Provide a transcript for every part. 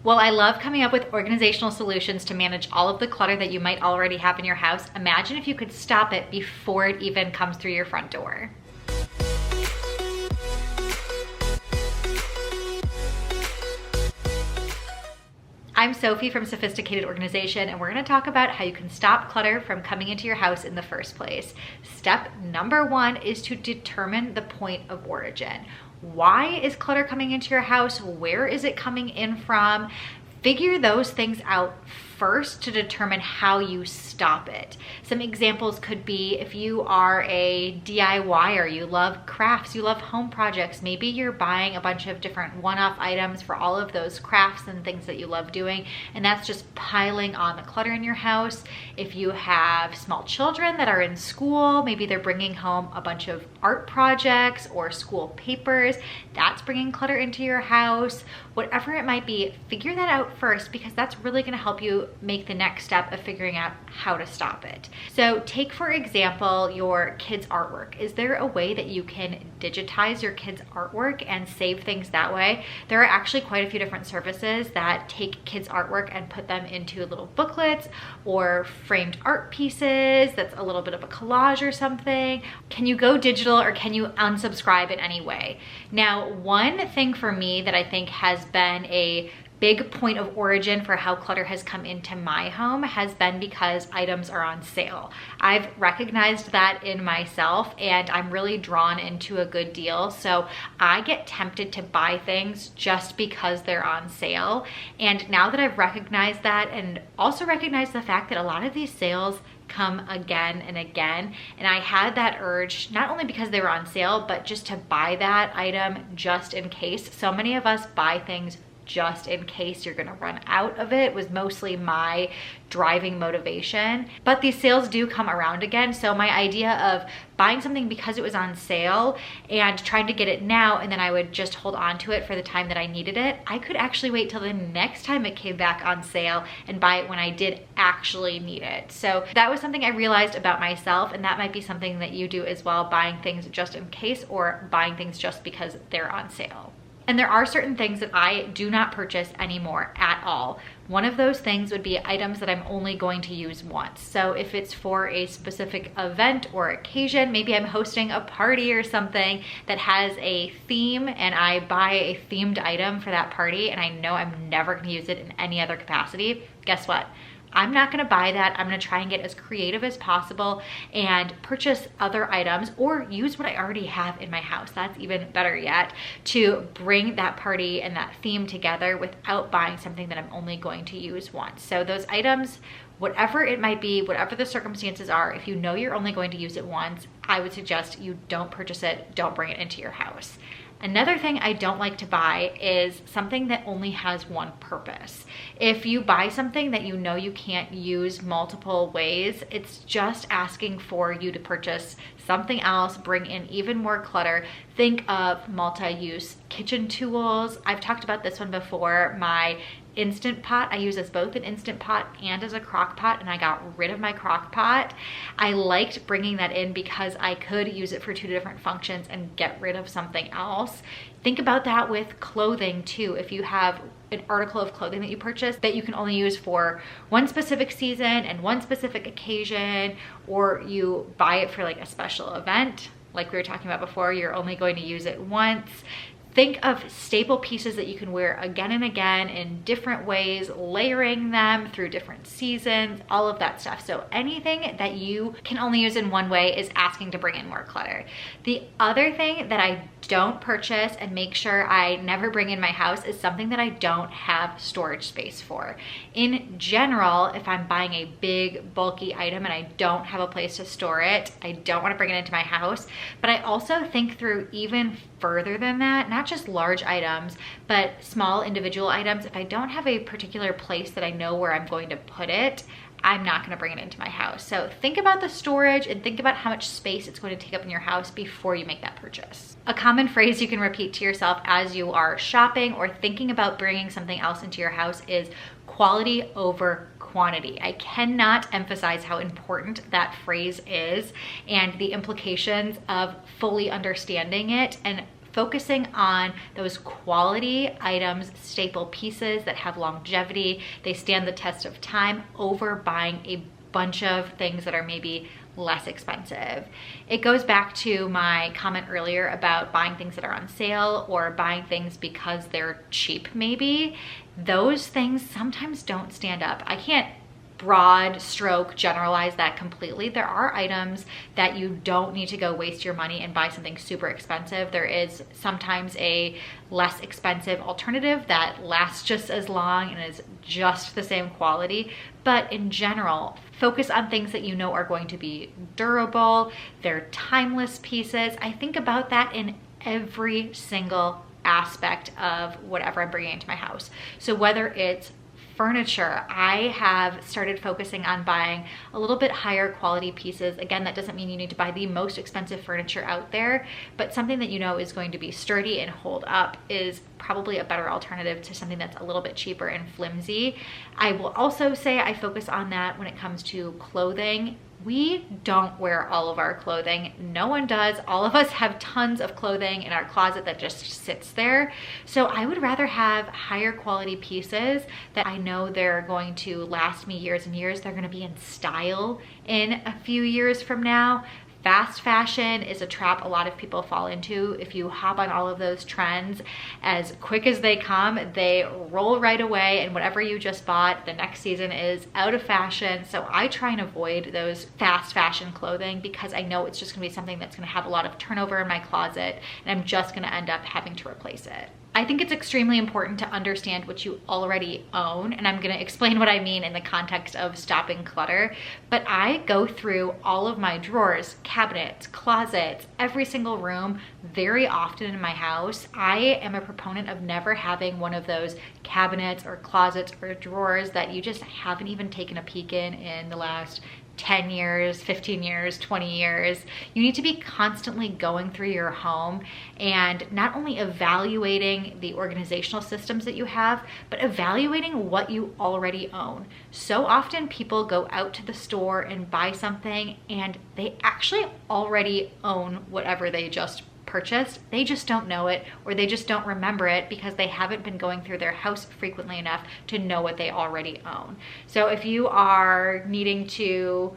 Well, I love coming up with organizational solutions to manage all of the clutter that you might already have in your house. Imagine if you could stop it before it even comes through your front door. I'm Sophie from Sophisticated Organization, and we're going to talk about how you can stop clutter from coming into your house in the first place. Step number one is to determine the point of origin. Why is clutter coming into your house? Where is it coming in from? Figure those things out first to determine how you stop it. Some examples could be if you are a DIYer, you love crafts, you love home projects, maybe you're buying a bunch of different one-off items for all of those crafts and things that you love doing, and that's just piling on the clutter in your house. If you have small children that are in school, maybe they're bringing home a bunch of art projects or school papers, that's bringing clutter into your house. Whatever it might be, figure that out first, because that's really going to help you make the next step of figuring out how to stop it. So take, for example, your kids' artwork. Is there a way that you can digitize your kids' artwork and save things that way? There are actually quite a few different services that take kids' artwork and put them into little booklets or framed art pieces that's a little bit of a collage or something. Can you go digital, or can you unsubscribe in any way? Now, one thing for me that I think has been a big point of origin for how clutter has come into my home has been because items are on sale. I've recognized that in myself, and I'm really drawn into a good deal. So I get tempted to buy things just because they're on sale. And now that I've recognized that, and also recognized the fact that a lot of these sales come again and again, and I had that urge, not only because they were on sale, but just to buy that item just in case. So many of us buy things just in case you're gonna run out of it, was mostly my driving motivation. But these sales do come around again. So my idea of buying something because it was on sale and trying to get it now, and then I would just hold on to it for the time that I needed it, I could actually wait till the next time it came back on sale and buy it when I did actually need it. So that was something I realized about myself, and that might be something that you do as well, buying things just in case or buying things just because they're on sale. And there are certain things that I do not purchase anymore at all. One of those things would be items that I'm only going to use once. So if it's for a specific event or occasion, maybe I'm hosting a party or something that has a theme, and I buy a themed item for that party, and I know I'm never going to use it in any other capacity, guess what? I'm not gonna buy that. I'm gonna try and get as creative as possible and purchase other items, or use what I already have in my house. That's even better yet, to bring that party and that theme together without buying something that I'm only going to use once. So those items, whatever it might be, whatever the circumstances are, if you know you're only going to use it once, I would suggest you don't purchase it, don't bring it into your house. Another thing I don't like to buy is something that only has one purpose. If you buy something that you know you can't use multiple ways, it's just asking for you to purchase something else, bring in even more clutter. Think of multi-use kitchen tools. I've talked about this one before. My Instant Pot, I use as both an Instant Pot and as a crock pot, and I got rid of my crock pot. I liked bringing that in because I could use it for two different functions and get rid of something else. Think about that with clothing too. If you have an article of clothing that you purchase that you can only use for one specific season and one specific occasion, or you buy it for like a special event, like we were talking about before, you're only going to use it once. Think of staple pieces that you can wear again and again in different ways, layering them through different seasons, all of that stuff. So anything that you can only use in one way is asking to bring in more clutter. The other thing that I don't purchase and make sure I never bring in my house is something that I don't have storage space for. In general, if I'm buying a big bulky item and I don't have a place to store it, I don't want to bring it into my house. But I also think through even further than that, not just large items, but small individual items. If I don't have a particular place that I know where I'm going to put it, I'm not gonna bring it into my house. So think about the storage and think about how much space it's going to take up in your house before you make that purchase. A common phrase you can repeat to yourself as you are shopping or thinking about bringing something else into your house is quality over quantity. I cannot emphasize how important that phrase is and the implications of fully understanding it and focusing on those quality items, staple pieces that have longevity, they stand the test of time, over buying a bunch of things that are maybe less expensive. It goes back to my comment earlier about buying things that are on sale or buying things because they're cheap maybe. Those things sometimes don't stand up. I can't broad stroke generalize that completely. There are items that you don't need to go waste your money and buy something super expensive. There is sometimes a less expensive alternative that lasts just as long and is just the same quality. But in general, focus on things that you know are going to be durable. They're timeless pieces. I think about that in every single aspect of whatever I'm bringing into my house. So whether it's furniture, I have started focusing on buying a little bit higher quality pieces. Again, that doesn't mean you need to buy the most expensive furniture out there, but something that you know is going to be sturdy and hold up is probably a better alternative to something that's a little bit cheaper and flimsy. I will also say I focus on that when it comes to clothing. We don't wear all of our clothing. No one does. All of us have tons of clothing in our closet that just sits there. So I would rather have higher quality pieces that I know they're going to last me years and years. They're going to be in style in a few years from now. Fast fashion is a trap a lot of people fall into. If you hop on all of those trends, as quick as they come, they roll right away, and whatever you just bought the next season is out of fashion. So I try and avoid those fast fashion clothing because I know it's just gonna be something that's gonna have a lot of turnover in my closet, and I'm just gonna end up having to replace it. I think it's extremely important to understand what you already own, and I'm gonna explain what I mean in the context of stopping clutter, but I go through all of my drawers, cabinets, closets, every single room very often in my house. I am a proponent of never having one of those cabinets or closets or drawers that you just haven't even taken a peek in the last 10 years, 15 years, 20 years. You need to be constantly going through your home and not only evaluating the organizational systems that you have, but evaluating what you already own. So often people go out to the store and buy something and they actually already own whatever they just purchased. They just don't know it, or they just don't remember it because they haven't been going through their house frequently enough to know what they already own. So if you are needing to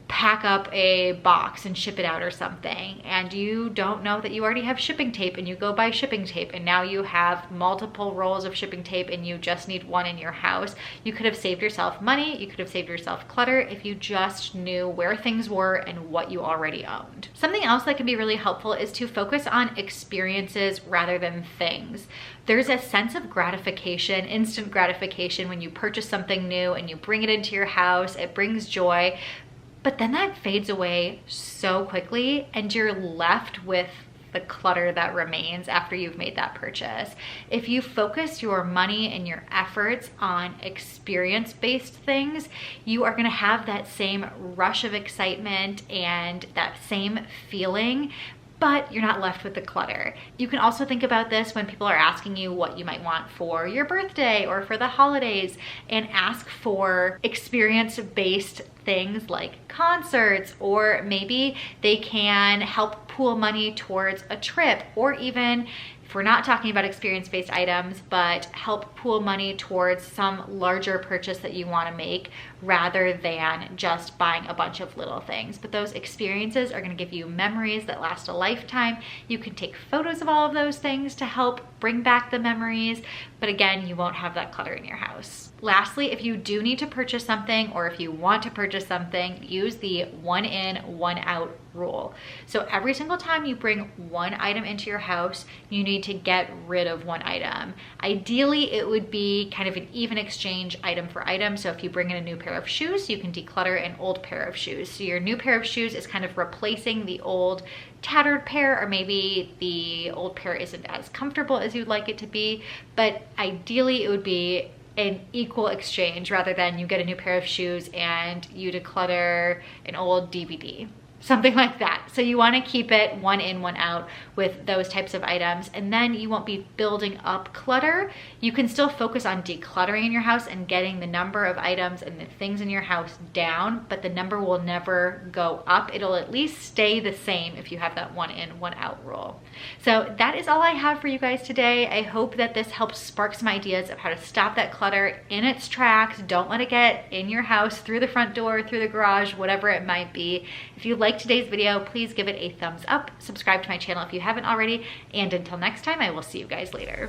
pack up a box and ship it out or something, and you don't know that you already have shipping tape, and you go buy shipping tape, and now you have multiple rolls of shipping tape and you just need one in your house, you could have saved yourself money, you could have saved yourself clutter if you just knew where things were and what you already owned. Something else that can be really helpful is to focus on experiences rather than things. There's a sense of gratification, instant gratification, when you purchase something new and you bring it into your house. It brings joy. But then that fades away so quickly and you're left with the clutter that remains after you've made that purchase. If you focus your money and your efforts on experience-based things, you are gonna have that same rush of excitement and that same feeling, but you're not left with the clutter. You can also think about this when people are asking you what you might want for your birthday or for the holidays, and ask for experience-based things like concerts, or maybe they can help pool money towards a trip, or even, if we're not talking about experience-based items, but help pool money towards some larger purchase that you want to make rather than just buying a bunch of little things. But those experiences are going to give you memories that last a lifetime. You can take photos of all of those things to help bring back the memories, but again, you won't have that clutter in your house. Lastly, if you do need to purchase something, or if you want to purchase something, use the one in, one out rule. So every single time you bring one item into your house, you need to get rid of one item. Ideally, it would be kind of an even exchange item for item. So if you bring in a new pair of shoes, you can declutter an old pair of shoes. So your new pair of shoes is kind of replacing the old tattered pair, or maybe the old pair isn't as comfortable as you'd like it to be, but ideally it would be an equal exchange rather than you get a new pair of shoes and you declutter an old DVD. something like that. So you want to keep it one in, one out with those types of items, and then you won't be building up clutter. You can still focus on decluttering in your house and getting the number of items and the things in your house down, but the number will never go up. It'll at least stay the same if you have that one in, one out rule. So that is all I have for you guys today. I hope that this helps spark some ideas of how to stop that clutter in its tracks. Don't let it get in your house, through the front door, through the garage, whatever it might be. If you like today's video, please give it a thumbs up. Subscribe to my channel if you haven't already. And until next time, I will see you guys later.